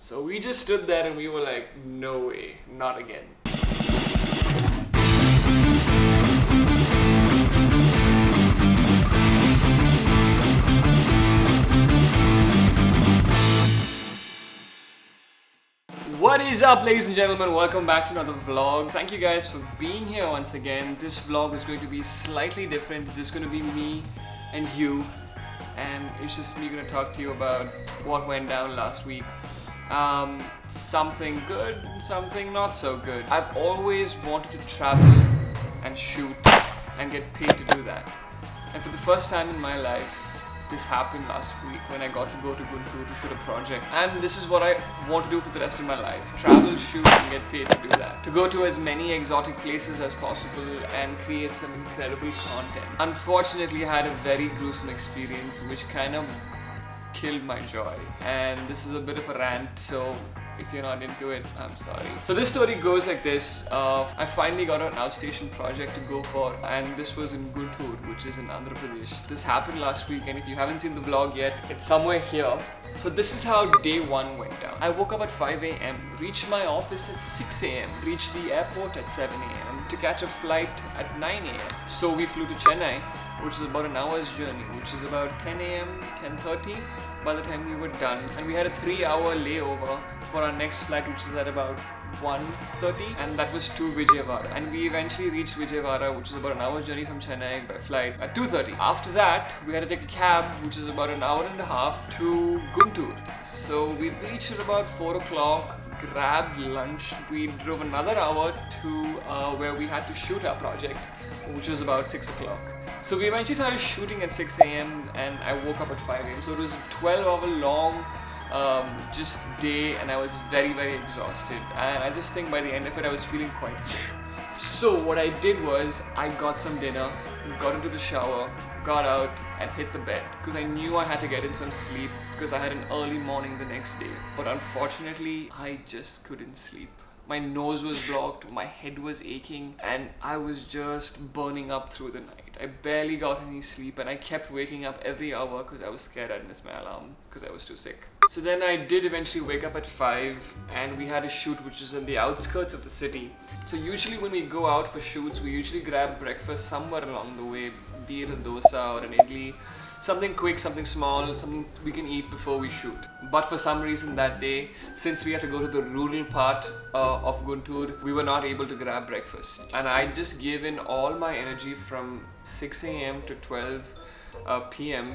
So we just stood there and we were like, no way, not again. What is up, ladies and gentlemen? Welcome back to another vlog. Thank you guys for being here once again. This vlog is going to be slightly different. It's just going to be me and you, and it's just me going to talk to you about what went down last week. Something good, something not so good. I've always wanted to travel and shoot and get paid to do that. And for the first time in my life, this happened last week when I got to go to Guntur to shoot a project. And this is what I want to do for the rest of my life. Travel, shoot and get paid to do that. To go to as many exotic places as possible and create some incredible content. Unfortunately, I had a very gruesome experience which kind of killed my joy. And this is a bit of a rant, so if you're not into it, I'm sorry. So this story goes like this. I finally got an outstation project to go for, and this was in Guntur, which is in Andhra Pradesh. This happened last week, and if you haven't seen the vlog yet, it's somewhere here. So this is how day one went down. I woke up at 5 a.m, reached my office at 6 a.m, reached the airport at 7 a.m to catch a flight at 9 a.m. So we flew to Chennai, which is about an hour's journey, which is about 10 a.m, 10:30 by the time we were done. And we had a 3-hour layover for our next flight, which is at about 1:30, and that was to Vijayawada. And we eventually reached Vijayawada, which is about an hour's journey from Chennai by flight, at 2:30. After that, we had to take a cab, which is about an hour and a half, to Guntur. So we reached at about 4 o'clock, grabbed lunch. We drove another hour to where we had to shoot our project, which was about 6 o'clock. So we eventually started shooting at 6 a.m. and I woke up at 5 a.m. So it was a 12-hour long just day, and I was very exhausted, and I just think by the end of it I was feeling quite sick. So what I did was I got some dinner, got into the shower, got out and hit the bed because I knew I had to get in some sleep because I had an early morning the next day. But unfortunately I just couldn't sleep. My nose was blocked, my head was aching, and I was just burning up through the night. I barely got any sleep, and I kept waking up every hour because I was scared I'd miss my alarm because I was too sick. So then I did eventually wake up at 5, and we had a shoot which is in the outskirts of the city. So usually when we go out for shoots, we usually grab breakfast somewhere along the way, be it a dosa or an idli. Something quick, something small, something we can eat before we shoot. But for some reason that day, since we had to go to the rural part of Guntur, we were not able to grab breakfast. And I just gave in all my energy from 6 a.m. to 12 p.m.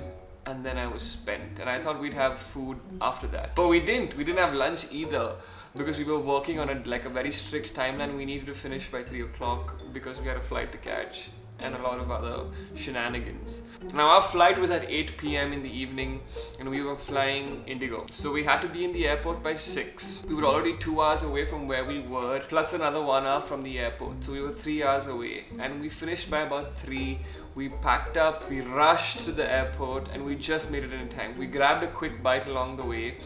and then I was spent. And I thought we'd have food after that. But we didn't. We didn't have lunch either because we were working on a very strict timeline. We needed to finish by 3 o'clock because we had a flight to catch and a lot of other shenanigans. Now our flight was at 8 p.m. in the evening and we were flying Indigo. So we had to be in the airport by 6. We were already 2 hours away from where we were, plus another 1 hour from the airport. So we were 3 hours away, and we finished by about 3. We packed up, we rushed to the airport, and we just made it in time. We grabbed a quick bite along the way.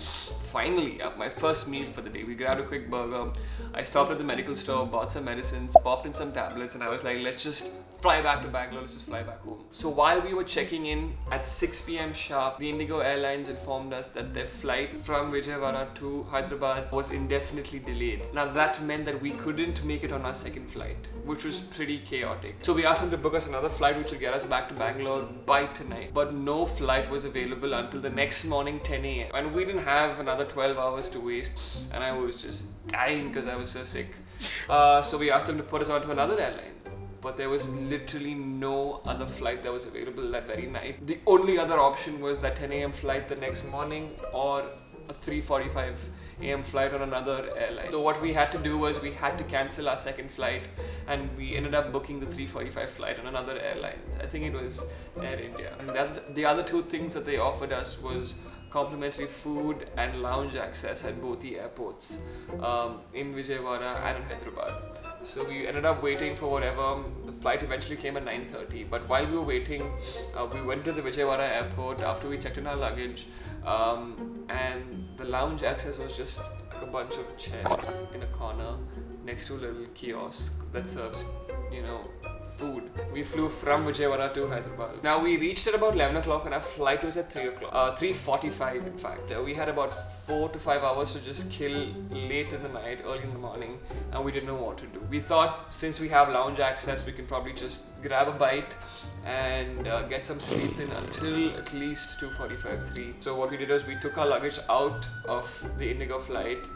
Finally, my first meal for the day. We grabbed a quick burger. I stopped at the medical store, bought some medicines, popped in some tablets, and I was like, let's just fly back to Bangalore, let's just fly back home. So while we were checking in at 6 p.m. sharp, the Indigo Airlines informed us that their flight from Vijayawada to Hyderabad was indefinitely delayed. Now that meant that we couldn't make it on our second flight, which was pretty chaotic. So we asked them to book us another flight which would get us back to Bangalore by tonight. But no flight was available until the next morning 10 a.m. And we didn't have another 12 hours to waste, and I was just dying because I was so sick. So we asked them to put us onto another airline. But there was literally no other flight that was available that very night. The only other option was that 10 a.m. flight the next morning or a 3:45 a.m. flight on another airline. So what we had to do was we had to cancel our second flight, and we ended up booking the 3:45 flight on another airline. I think it was Air India. And the other two things that they offered us was complimentary food and lounge access at both the airports in Vijayawada and in Hyderabad. So we ended up waiting for whatever. The flight eventually came at 9:30, but while we were waiting, we went to the Vijayawada airport after we checked in our luggage, and the lounge access was just like a bunch of chairs in a corner next to a little kiosk that serves, food. We flew from Vijayawada to Hyderabad. Now we reached at about 11 o'clock and our flight was at 3 o'clock. 3:45 in fact. We had about 4 to 5 hours to just kill late in the night, early in the morning, and we didn't know what to do. We thought since we have lounge access, we can probably just grab a bite and get some sleep in until at least 2:45, 3. So what we did was we took our luggage out of the Indigo flight,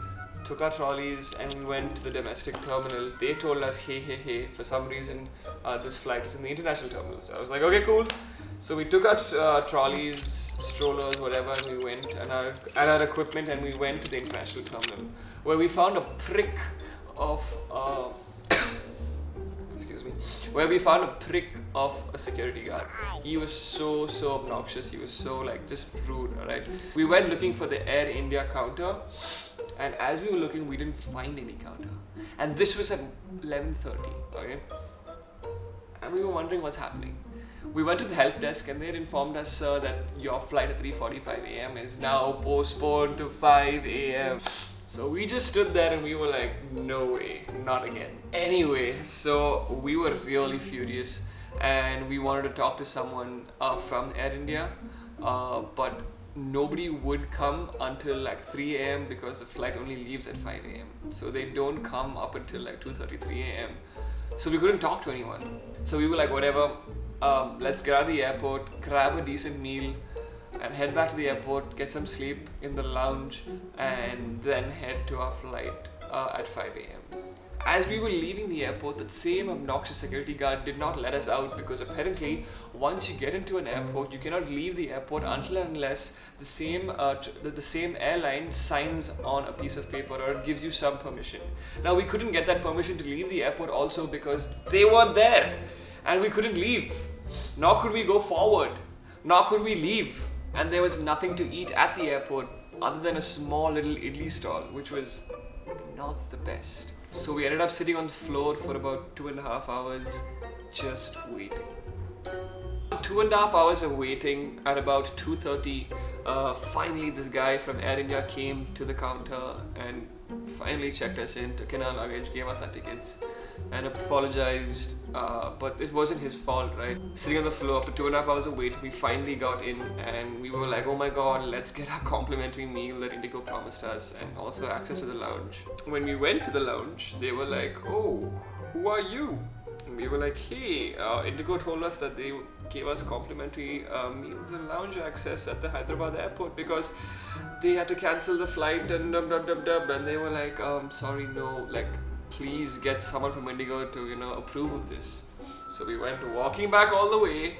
took our trolleys, and we went to the domestic terminal. They told us, hey, for some reason this flight is in the international terminal. So I was like, okay, cool. So we took our trolleys, strollers, whatever, and we went, and our equipment, and we went to the international terminal, where we found a prick of where we found a prick of a security guard. He was so obnoxious. He was so like just rude. Alright, we went looking for the Air India counter, and as we were looking, we didn't find any counter, and this was at 11:30. Okay, and we were wondering what's happening. We went to the help desk and they had informed us, sir, that your flight at 3:45 a.m. is now postponed to 5 a.m. So we just stood there and we were like, no way, not again. Anyway, so we were really furious and we wanted to talk to someone from Air India, but nobody would come until like 3 a.m. because the flight only leaves at 5 a.m. So they don't come up until like 2:33 a.m. So we couldn't talk to anyone. So we were like, whatever, let's get out of the airport, grab a decent meal, and head back to the airport, get some sleep in the lounge, and then head to our flight at 5 a.m. As we were leaving the airport, that same obnoxious security guard did not let us out, because apparently once you get into an airport, you cannot leave the airport until and unless the same airline signs on a piece of paper or gives you some permission. Now we couldn't get that permission to leave the airport also because they weren't there and we couldn't leave. Nor could we go forward, nor could we leave. And there was nothing to eat at the airport other than a small little idli stall, which was not the best. So we ended up sitting on the floor for about 2.5 hours, just waiting. 2.5 hours of waiting. At about 2:30, finally this guy from Air India came to the counter and finally checked us in, took in our luggage, gave us our tickets, and apologized, but it wasn't his fault, right? Sitting on the floor after 2.5 hours of wait, we finally got in and we were like, oh my god, let's get our complimentary meal that Indigo promised us and also access to the lounge. When we went to the lounge, they were like, oh, who are you? And we were like, hey, Indigo told us that they gave us complimentary meals and lounge access at the Hyderabad airport because they had to cancel the flight and and they were like, sorry, no, like, please get someone from Indigo to, approve of this. So we went walking back all the way,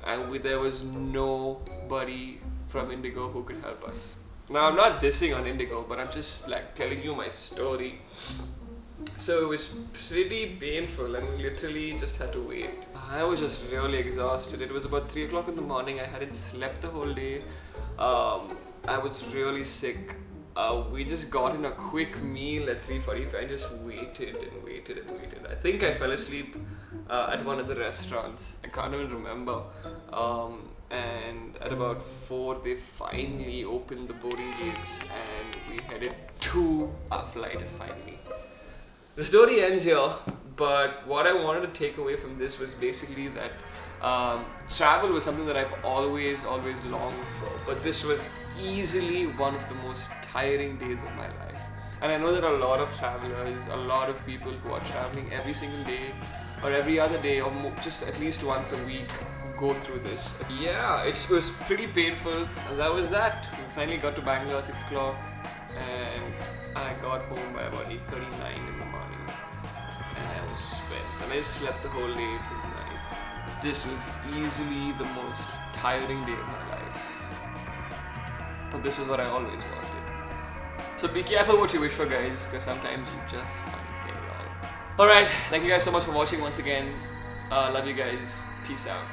and there was nobody from Indigo who could help us. Now, I'm not dissing on Indigo, but I'm just like telling you my story. So it was pretty painful, and we literally just had to wait. I was just really exhausted. It was about 3 o'clock in the morning. I hadn't slept the whole day. I was really sick. We just got in a quick meal at 3:45 and just waited and waited and waited. I think I fell asleep at one of the restaurants. I can't even remember. And at about 4, they finally opened the boarding gates and we headed to our flight finally. The story ends here, but what I wanted to take away from this was basically that travel was something that I've always longed for, but this was easily one of the most tiring days of my life. And I know that a lot of travelers, a lot of people who are traveling every single day or every other day or just at least once a week go through this. Yeah, it was pretty painful, and that was that. We finally got to Bangalore at 6 o'clock and I got home by about 8:39 in the morning and I was spent, and I slept the whole day till night. This was easily the most tiring day of my life, but this was what I always wanted. So be careful what you wish for, guys, because sometimes you just might get it wrong. Alright, thank you guys so much for watching once again. Love you guys. Peace out.